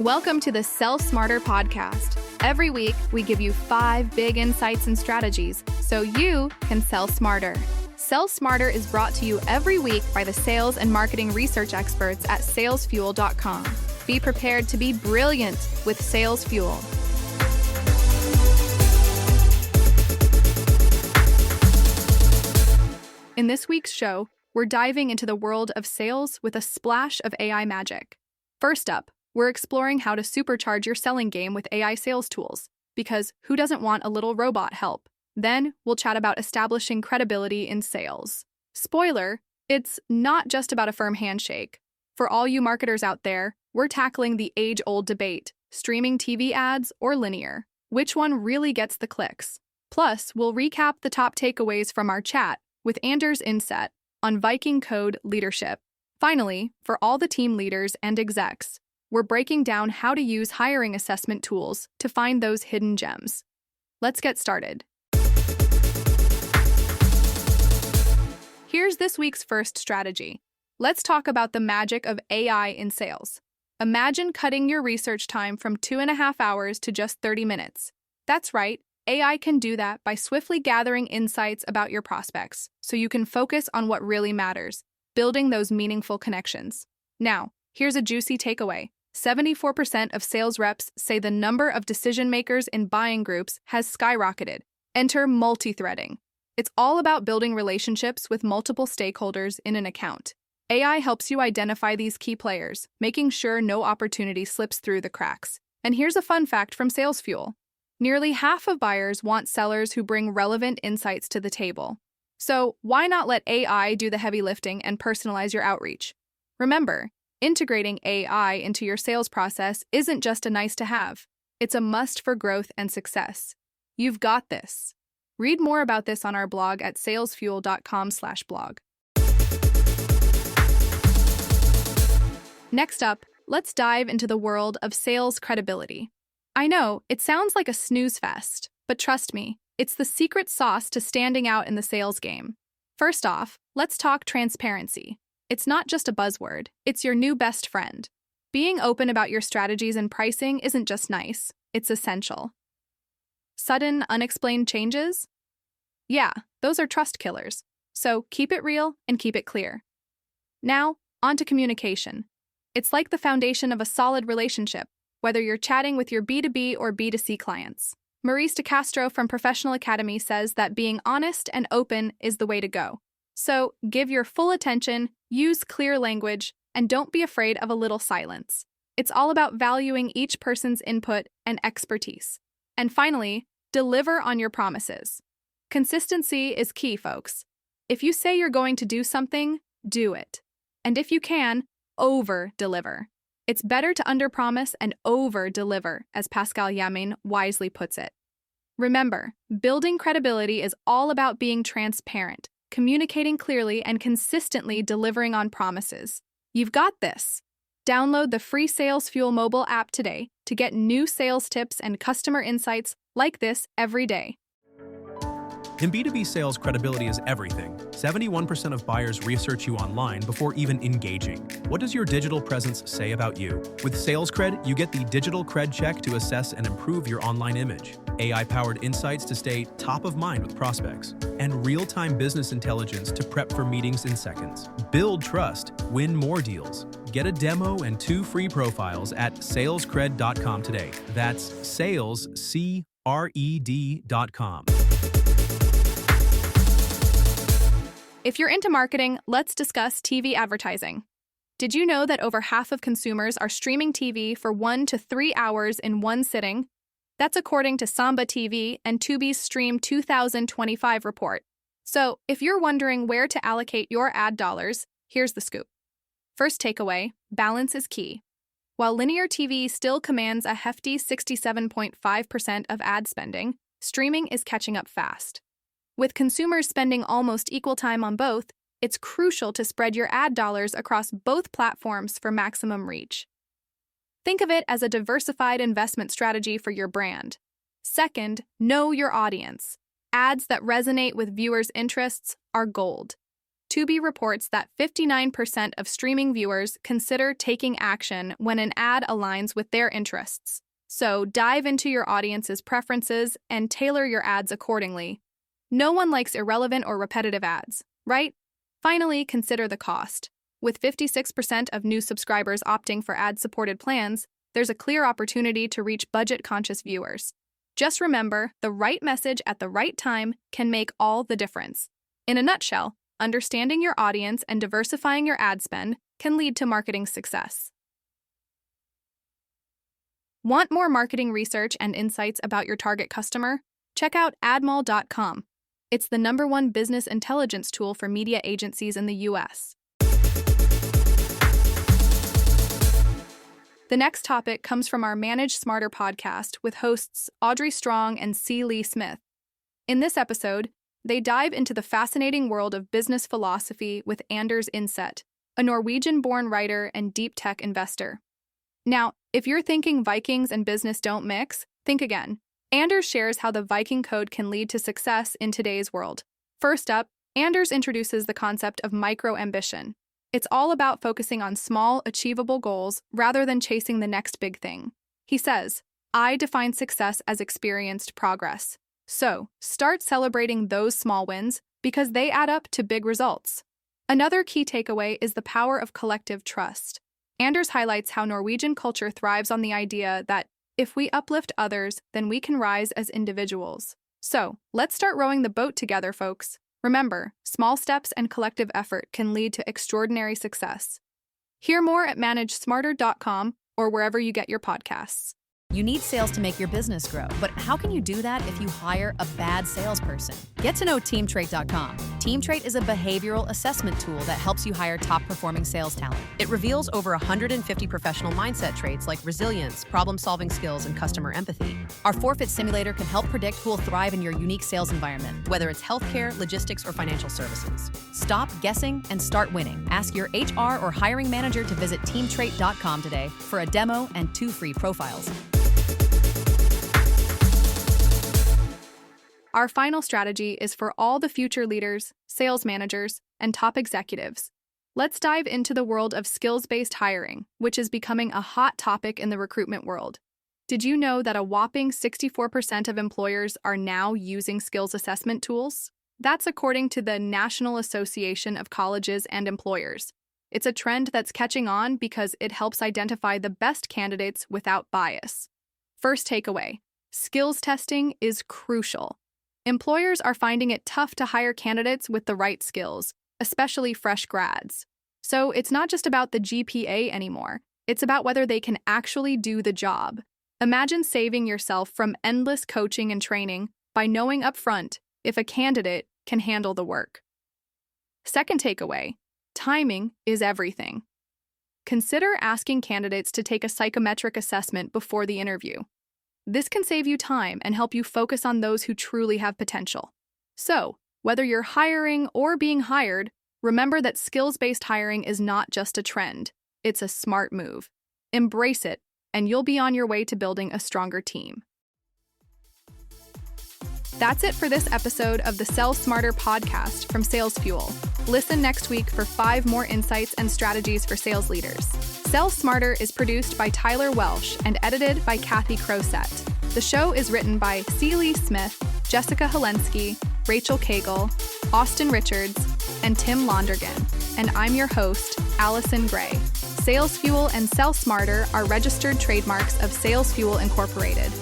Welcome to the Sell Smarter podcast. Every week, we give you 5 big insights and strategies so you can sell smarter. Sell Smarter is brought to you every week by the sales and marketing research experts at salesfuel.com. Be prepared to be brilliant with Sales Fuel. In this week's show, we're diving into the world of sales with a splash of AI magic. First up, we're exploring how to supercharge your selling game with AI sales tools, because who doesn't want a little robot help? Then, we'll chat about establishing credibility in sales. Spoiler, it's not just about a firm handshake. For all you marketers out there, we're tackling the age-old debate, streaming TV ads or linear. Which one really gets the clicks? Plus, we'll recap the top takeaways from our chat with Anders Indset on Viking Code Leadership. Finally, for all the team leaders and execs, we're breaking down how to use hiring assessment tools to find those hidden gems. Let's get started. Here's this week's first strategy. Let's talk about the magic of AI in sales. Imagine cutting your research time from 2.5 hours to just 30 minutes. That's right, AI can do that by swiftly gathering insights about your prospects, so you can focus on what really matters, building those meaningful connections. Now, here's a juicy takeaway. 74% of sales reps say the number of decision makers in buying groups has skyrocketed. Enter multi-threading. It's all about building relationships with multiple stakeholders in an account. AI helps you identify these key players, making sure no opportunity slips through the cracks. And here's a fun fact from Sales Fuel. Nearly half of buyers want sellers who bring relevant insights to the table. So why not let AI do the heavy lifting and personalize your outreach? Remember, integrating AI into your sales process isn't just a nice to have. It's a must for growth and success. You've got this. Read more about this on our blog at salesfuel.com/blog. Next up, let's dive into the world of sales credibility. I know, it sounds like a snooze fest, but trust me, it's the secret sauce to standing out in the sales game. First off, let's talk transparency. It's not just a buzzword, it's your new best friend. Being open about your strategies and pricing isn't just nice, it's essential. Sudden, unexplained changes? Yeah, those are trust killers. So keep it real and keep it clear. Now, on to communication. It's like the foundation of a solid relationship, whether you're chatting with your B2B or B2C clients. Maurice DeCastro from Professional Academy says that being honest and open is the way to go. So give your full attention, use clear language, and don't be afraid of a little silence. It's all about valuing each person's input and expertise. And finally, deliver on your promises. Consistency is key, folks. If you say you're going to do something, do it. And if you can, over-deliver. It's better to under-promise and over-deliver, as Pascal Yamin wisely puts it. Remember, building credibility is all about being transparent, communicating clearly, and consistently delivering on promises. You've got this. Download the free Sales Fuel mobile app today to get new sales tips and customer insights like this every day. In B2B sales, credibility is everything. 71% of buyers research you online before even engaging. What does your digital presence say about you? With Sales Cred, you get the digital cred check to assess and improve your online image, AI-powered insights to stay top of mind with prospects, and real-time business intelligence to prep for meetings in seconds. Build trust, win more deals. Get a demo and 2 free profiles at salescred.com today. That's sales, C-R-E-D.com. If you're into marketing, let's discuss TV advertising. Did you know that over half of consumers are streaming TV for 1 to 3 hours in one sitting? That's according to Samba TV and Tubi's Stream 2025 report. So, if you're wondering where to allocate your ad dollars, here's the scoop. First takeaway, balance is key. While linear TV still commands a hefty 67.5% of ad spending, streaming is catching up fast. With consumers spending almost equal time on both, it's crucial to spread your ad dollars across both platforms for maximum reach. Think of it as a diversified investment strategy for your brand. Second, know your audience. Ads that resonate with viewers' interests are gold. Tubi reports that 59% of streaming viewers consider taking action when an ad aligns with their interests. So dive into your audience's preferences and tailor your ads accordingly. No one likes irrelevant or repetitive ads, right? Finally, consider the cost. With 56% of new subscribers opting for ad-supported plans, there's a clear opportunity to reach budget-conscious viewers. Just remember, the right message at the right time can make all the difference. In a nutshell, understanding your audience and diversifying your ad spend can lead to marketing success. Want more marketing research and insights about your target customer? Check out admall.com. It's the #1 business intelligence tool for media agencies in the US. The next topic comes from our Manage Smarter podcast with hosts Audrey Strong and C. Lee Smith. In this episode, they dive into the fascinating world of business philosophy with Anders Indset, a Norwegian-born writer and deep tech investor. Now, if you're thinking Vikings and business don't mix, think again. Anders shares how the Viking Code can lead to success in today's world. First up, Anders introduces the concept of micro-ambition. It's all about focusing on small, achievable goals rather than chasing the next big thing. He says, "I define success as experienced progress. So, start celebrating those small wins because they add up to big results." Another key takeaway is the power of collective trust. Anders highlights how Norwegian culture thrives on the idea that if we uplift others, then we can rise as individuals. So, let's start rowing the boat together, folks. Remember, small steps and collective effort can lead to extraordinary success. Hear more at managesmarter.com or wherever you get your podcasts. You need sales to make your business grow, but how can you do that if you hire a bad salesperson? Get to know TeamTrait.com. TeamTrait is a behavioral assessment tool that helps you hire top-performing sales talent. It reveals over 150 professional mindset traits like resilience, problem-solving skills, and customer empathy. Our forfeit simulator can help predict who will thrive in your unique sales environment, whether it's healthcare, logistics, or financial services. Stop guessing and start winning. Ask your HR or hiring manager to visit TeamTrait.com today for a demo and 2 free profiles. Our final strategy is for all the future leaders, sales managers, and top executives. Let's dive into the world of skills-based hiring, which is becoming a hot topic in the recruitment world. Did you know that a whopping 64% of employers are now using skills assessment tools? That's according to the National Association of Colleges and Employers. It's a trend that's catching on because it helps identify the best candidates without bias. First takeaway, skills testing is crucial. Employers are finding it tough to hire candidates with the right skills, especially fresh grads. So it's not just about the GPA anymore. It's about whether they can actually do the job. Imagine saving yourself from endless coaching and training by knowing upfront if a candidate can handle the work. Second takeaway, timing is everything. Consider asking candidates to take a psychometric assessment before the interview. This can save you time and help you focus on those who truly have potential. So, whether you're hiring or being hired, remember that skills-based hiring is not just a trend. It's a smart move. Embrace it, and you'll be on your way to building a stronger team. That's it for this episode of the Sell Smarter podcast from Sales Fuel. Listen next week for 5 more insights and strategies for sales leaders. Sell Smarter is produced by Tyler Welsh and edited by Kathy Crosett. The show is written by C. Lee Smith, Jessica Helensky, Rachel Cagle, Austin Richards, and Tim Londergan. And I'm your host, Allison Gray. Sales Fuel and Sell Smarter are registered trademarks of Sales Fuel Incorporated.